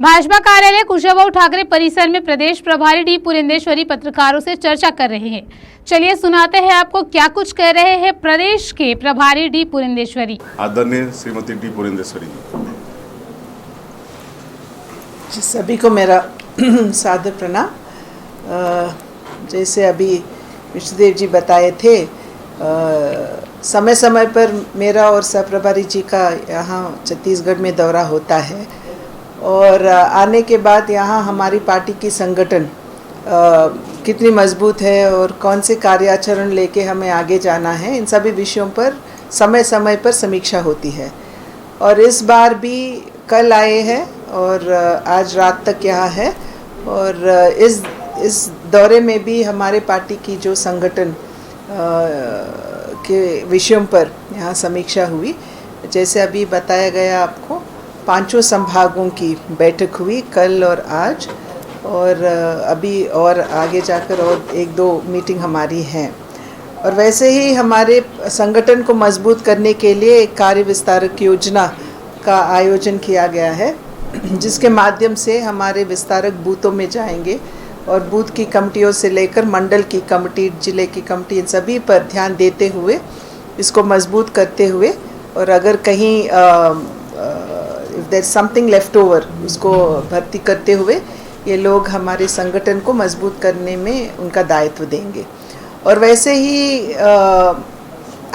भाजपा कार्यालय कुशाभाऊ ठाकरे परिसर में प्रदेश प्रभारी डी पुरेंदेश्वरी पत्रकारों से चर्चा कर रहे हैं। चलिए सुनाते हैं आपको क्या कुछ कह रहे हैं प्रदेश के प्रभारी डी पुरेंदेश्वरी। आदरणीय श्रीमती डी पुरेंदेश्वरी जी, सभी को मेरा सादर प्रणाम। जैसे अभी विष्णुदेव जी बताए थे, समय समय पर मेरा और सहप्रभारी जी का यहाँ छत्तीसगढ़ में दौरा होता है और आने के बाद यहाँ हमारी पार्टी की संगठन कितनी मजबूत है और कौन से कार्याचरण लेके हमें आगे जाना है, इन सभी विषयों पर समय समय पर समीक्षा होती है। और इस बार भी कल आए हैं और आज रात तक यहाँ है और इस दौरे में भी हमारे पार्टी की जो संगठन के विषयों पर यहाँ समीक्षा हुई। जैसे अभी बताया गया आपको, 5 संभागों की बैठक हुई कल और आज, और अभी और आगे जाकर और 1-2 मीटिंग हमारी हैं। और वैसे ही हमारे संगठन को मजबूत करने के लिए एक कार्य विस्तारक योजना का आयोजन किया गया है, जिसके माध्यम से हमारे विस्तारक बूथों में जाएंगे और बूथ की कमेटियों से लेकर मंडल की कमेटी, जिले की कमेटी, इन सभी पर ध्यान देते हुए इसको मजबूत करते हुए, और अगर कहीं if there something left over उसको भर्ती करते हुए ये लोग हमारे संगठन को मजबूत करने में उनका दायित्व देंगे। और वैसे ही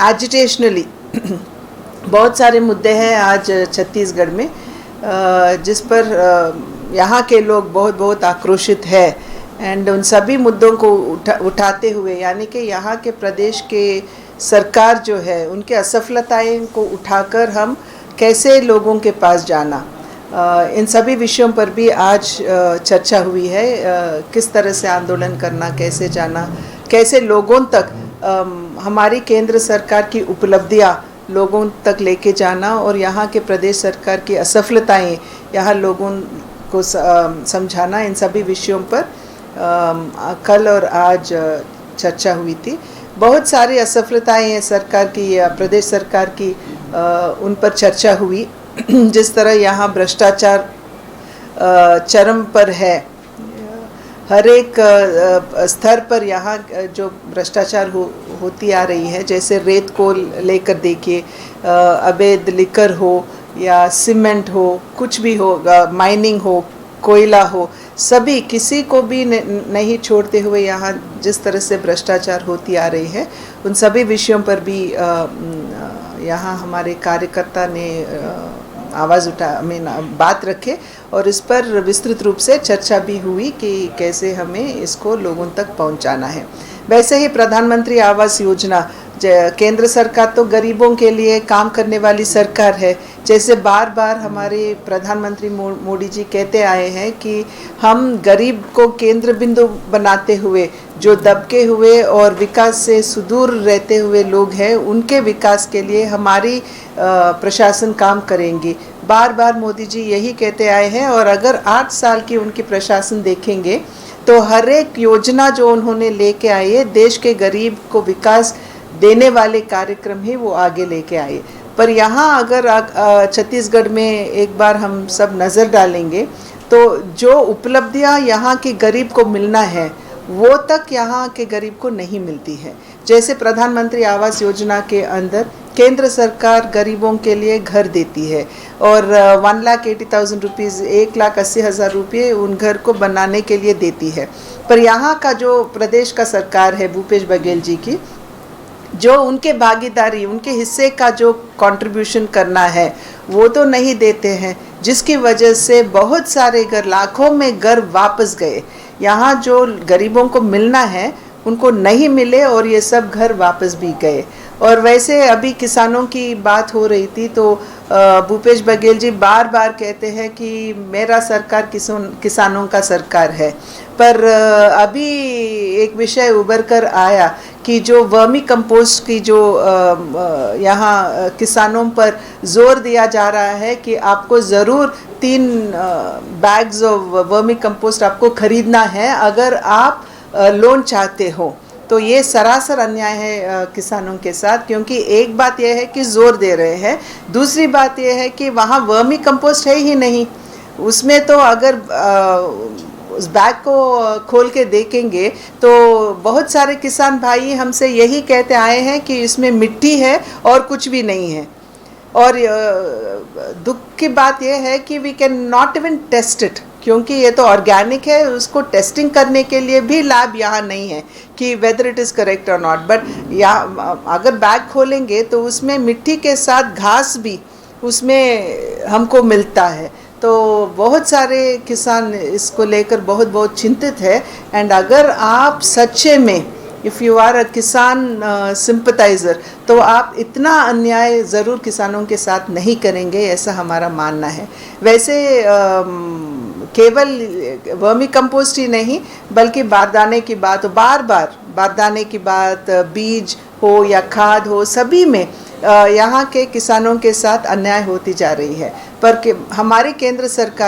एजिटेशनली बहुत सारे मुद्दे हैं आज छत्तीसगढ़ में, जिस पर यहाँ के लोग बहुत आक्रोशित है। एंड उन सभी मुद्दों को उठाते हुए, यानी कि यहाँ के प्रदेश के सरकार जो है उनके असफलताएं को उठाकर हम कैसे लोगों के पास जाना, इन सभी विषयों पर भी आज चर्चा हुई है। किस तरह से आंदोलन करना, कैसे जाना, कैसे लोगों तक हमारी केंद्र सरकार की उपलब्धियां लोगों तक लेके जाना और यहाँ के प्रदेश सरकार की असफलताएं यहाँ लोगों को समझाना, इन सभी विषयों पर कल और आज चर्चा हुई थी। बहुत सारी असफलताएं हैं सरकार की, प्रदेश सरकार की, उन पर चर्चा हुई। जिस तरह यहाँ भ्रष्टाचार चरम पर है, हर एक स्तर पर यहाँ जो भ्रष्टाचार होती आ रही है, जैसे रेत को लेकर देखिए, अवैध लिकर हो या सीमेंट हो, कुछ भी हो, माइनिंग हो, कोयला हो, सभी किसी को भी नहीं छोड़ते हुए यहाँ जिस तरह से भ्रष्टाचार होती आ रही है, उन सभी विषयों पर भी यहाँ हमारे कार्यकर्ता ने आवाज़ बात रखे और इस पर विस्तृत रूप से चर्चा भी हुई कि कैसे हमें इसको लोगों तक पहुंचाना है। वैसे ही प्रधानमंत्री आवास योजना, केंद्र सरकार तो गरीबों के लिए काम करने वाली सरकार है। जैसे बार बार हमारे प्रधानमंत्री मोदी जी कहते आए हैं कि हम गरीब को केंद्र बिंदु बनाते हुए, जो दबके हुए और विकास से सुदूर रहते हुए लोग हैं, उनके विकास के लिए हमारी प्रशासन काम करेंगी। बार बार मोदी जी यही कहते आए हैं और अगर 8 साल की उनकी प्रशासन देखेंगे तो हर एक योजना जो उन्होंने लेके आए है, देश के गरीब को विकास देने वाले कार्यक्रम ही वो आगे लेके आए। पर यहाँ अगर छत्तीसगढ़ में एक बार हम सब नज़र डालेंगे तो जो उपलब्धियाँ यहाँ के गरीब को मिलना है वो तक यहाँ के गरीब को नहीं मिलती है। जैसे प्रधानमंत्री आवास योजना के अंदर केंद्र सरकार गरीबों के लिए घर देती है और 1,80,000 रुपीज़, 1,80,000 रुपये उन घर को बनाने के लिए देती है। पर यहाँ का जो प्रदेश का सरकार है भूपेश बघेल जी की, जो उनके भागीदारी, उनके हिस्से का जो कंट्रीब्यूशन करना है वो तो नहीं देते हैं, जिसकी वजह से बहुत सारे घर, लाखों में घर वापस गए। यहाँ जो गरीबों को मिलना है उनको नहीं मिले और ये सब घर वापस भी गए। और वैसे अभी किसानों की बात हो रही थी तो भूपेश बघेल जी बार बार कहते हैं कि मेरा सरकार किसानों का सरकार है। पर अभी एक विषय उभर कर आया कि जो वर्मी कंपोस्ट की जो यहाँ किसानों पर जोर दिया जा रहा है कि आपको ज़रूर 3 बैग्स ऑफ वर्मी कंपोस्ट आपको खरीदना है अगर आप लोन चाहते हो। तो ये सरासर अन्याय है किसानों के साथ, क्योंकि एक बात यह है कि जोर दे रहे हैं, दूसरी बात यह है कि वहाँ वर्मी कंपोस्ट है ही नहीं। उसमें तो अगर उस बैग को खोल के देखेंगे तो बहुत सारे किसान भाई हमसे यही कहते आए हैं कि इसमें मिट्टी है और कुछ भी नहीं है। और दुख की बात यह है कि we can not even test it, क्योंकि ये तो ऑर्गेनिक है, उसको टेस्टिंग करने के लिए भी लैब यहाँ नहीं है कि वेदर इट इज़ करेक्ट और नॉट। बट यहाँ अगर बैग खोलेंगे तो उसमें मिट्टी के साथ घास भी उसमें हमको मिलता है। तो बहुत सारे किसान इसको लेकर बहुत बहुत चिंतित है। एंड अगर आप सच्चे में इफ़ यू आर अ किसान सिंपथाइज़र तो आप इतना अन्याय ज़रूर किसानों के साथ नहीं करेंगे, ऐसा हमारा मानना है। वैसे केवल वर्मी कंपोस्ट ही नहीं बल्कि बारदाने की बात हो, बार बार बारदाने की बात, बीज हो या खाद हो, सभी में यहाँ के किसानों के साथ अन्याय होती जा रही है। पर हमारी केंद्र सरकार